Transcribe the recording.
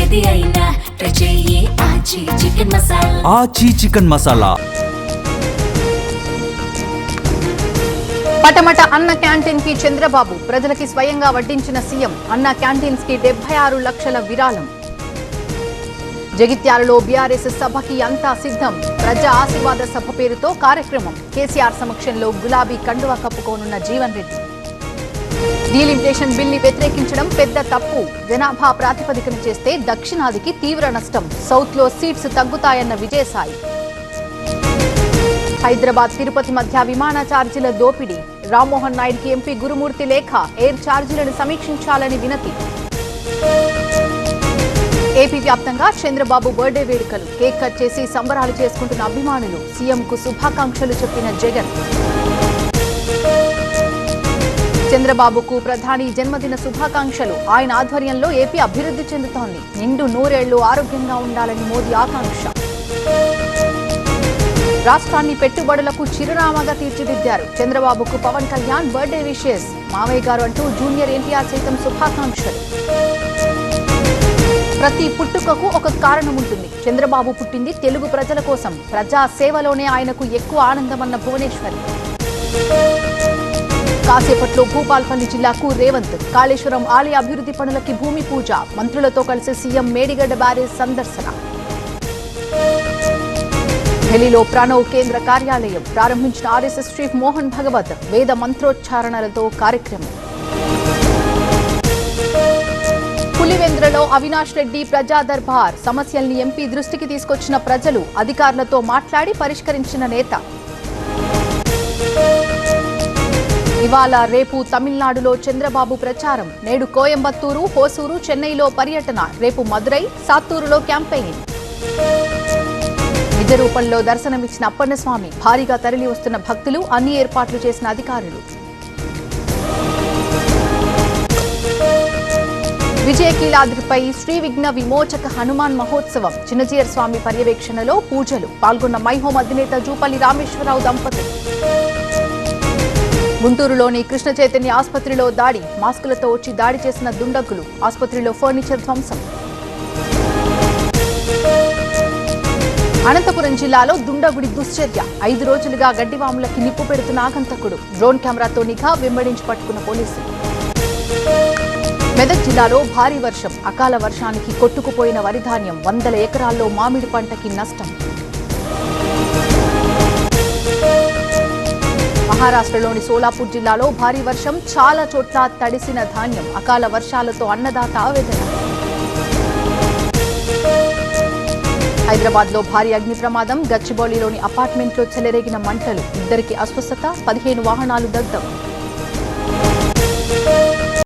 ఏది అయినా ట్రై చెయ్యి ఆచి చికెన్ మసాలా. ఆచి చికెన్ మసాలా. పటమట అన్న క్యాంటీన్ కి చంద్రబాబు ప్రజలకి స్వయంగా వడ్డించిన సీఎం. అన్న క్యాంటీన్స్ కి 76 లక్షల విరాళం. జగిత్యాలలో బీఆర్ఎస్ సభకి అంతా సిద్ధం. ప్రజా ఆశీర్వాద సభ పేరుతో కార్యక్రమం. కేసీఆర్ సమక్షంలో గులాబీ కండువా కప్పుకోనున్న జీవన్ రెడ్డి. డీలిమిటేషన్ బిల్ని వ్యతిరేకించడం పెద్ద తప్పు. జనాభా ప్రాతిపదికన చేస్తే దక్షిణాదికి తీవ్ర నష్టం. సౌత్ లో సీట్స్ తగ్గుతాయన్న విజయసాయి. హైదరాబాద్ తిరుపతి మధ్య విమాన ఛార్జీల దోపిడీ. రామ్మోహన్ నాయుడుకి ఎంపీ గురుమూర్తి లేఖ. ఎయిర్ ఛార్జీలను సమీక్షించాలని వినతి. ఏపీ వ్యాప్తంగా చంద్రబాబు బర్త్డే వేడుకలు. కేక్ కట్ చేసి సంబరాలు చేసుకుంటున్న అభిమానులు. సీఎంకు శుభాకాంక్షలు చెప్పిన జగన్. చంద్రబాబుకు ప్రధాని జన్మదిన శుభాకాంక్షలు. ఆయన ఆధ్వర్యంలో ఏపీ అభివృద్ధి చెందుతోంది. నిండు 100 ఏళ్లు ఆరోగ్యంగా ఉండాలని మోదీ ఆకాంక్ష. రాష్ట్రాన్ని పెట్టుబడులకు చిరునామాగా తీర్చిదిద్దారు. చంద్రబాబుకు పవన్ కళ్యాణ్ బర్త్డే విషెస్. మావయ్య గారు అంటూ జూనియర్ ఎన్టీఆర్ సైతం శుభాకాంక్షలు. ప్రతి పుట్టుకకు ఒక కారణం ఉంటుంది. చంద్రబాబు పుట్టింది తెలుగు ప్రజల కోసం. ప్రజా సేవలోనే ఆయనకు ఎక్కువ ఆనందమన్న భువనేశ్వరి. కాసేపట్లో భూపాల్పల్లి జిల్లాకు రేవంత్. కాళేశ్వరం ఆలయ అభివృద్ధి పనులకి భూమి పూజ. మంత్రులతో కలిసి సీఎం మేడిగడ్డ బ్యారేజ్ సందర్శన. ఢిల్లీలో ప్రణవ్ కేంద్ర కార్యాలయం ప్రారంభించిన ఆర్ఎస్ఎస్ చీఫ్ మోహన్ భగవత్. వేద మంత్రోచ్చారణలతో కార్యక్రమం. పులివెందులలో అవినాష్ రెడ్డి ప్రజా దర్బార్. సమస్యల్ని ఎంపీ దృష్టికి తీసుకొచ్చిన ప్రజలు. అధికారులతో మాట్లాడి పరిష్కరించిన నేత. ఇవాళ రేపు తమిళనాడులో చంద్రబాబు ప్రచారం. నేడు కోయంబత్తూరు, హోసూరు, చెన్నైలో పర్యటన. రేపు మదురై, సాత్తూరులో క్యాంపెయిన్. నిజ రూపంలో దర్శనమిచ్చిన అప్పన్నస్వామి. భారీగా తరలి వస్తున్న భక్తులు. అన్ని ఏర్పాట్లు చేసిన అధికారులు. విజయకీలాద్రిపై శ్రీ విఘ్న విమోచక హనుమాన్ మహోత్సవం. చిన్నజీయర్ స్వామి పర్యవేక్షణలో పూజలు. పాల్గొన్న మైహోం అధినేత జూపల్లి రామేశ్వరరావు దంపతులు. గుంటూరులోని కృష్ణ చైతన్య ఆసుపత్రిలో దాడి. మాస్కులతో వచ్చి దాడి చేసిన దుండగులు. ఆసుపత్రిలో ఫర్నిచర్ ధ్వంసం. అనంతపురం జిల్లాలో దుండగుడి దుశ్చర్య. 5 రోజులుగా గడ్డివాములకి నిప్పు పెడుతున్న ఆగంతకుడు. డ్రోన్ కెమెరాతో నిఘా వెంబడించి పట్టుకున్న పోలీసులు. మెదక్ జిల్లాలో భారీ వర్షం. అకాల వర్షానికి కొట్టుకుపోయిన వరిధాన్యం. 100 ఎకరాల్లో మామిడి పంటకి నష్టం. మహారాష్ట్రలోని సోలాపూర్ జిల్లాలో భారీ వర్షం. చాలా చోట్ల తడిసిన ధాన్యం. అకాల వర్షాలతో అన్నదాత ఆవేదన. హైదరాబాద్ లో భారీ అగ్ని ప్రమాదం. గచ్చిబౌలిలోని అపార్ట్మెంట్లో చెలరేగిన మంటలు. 2కి అస్వస్థత. 15 వాహనాలు దగ్ధం.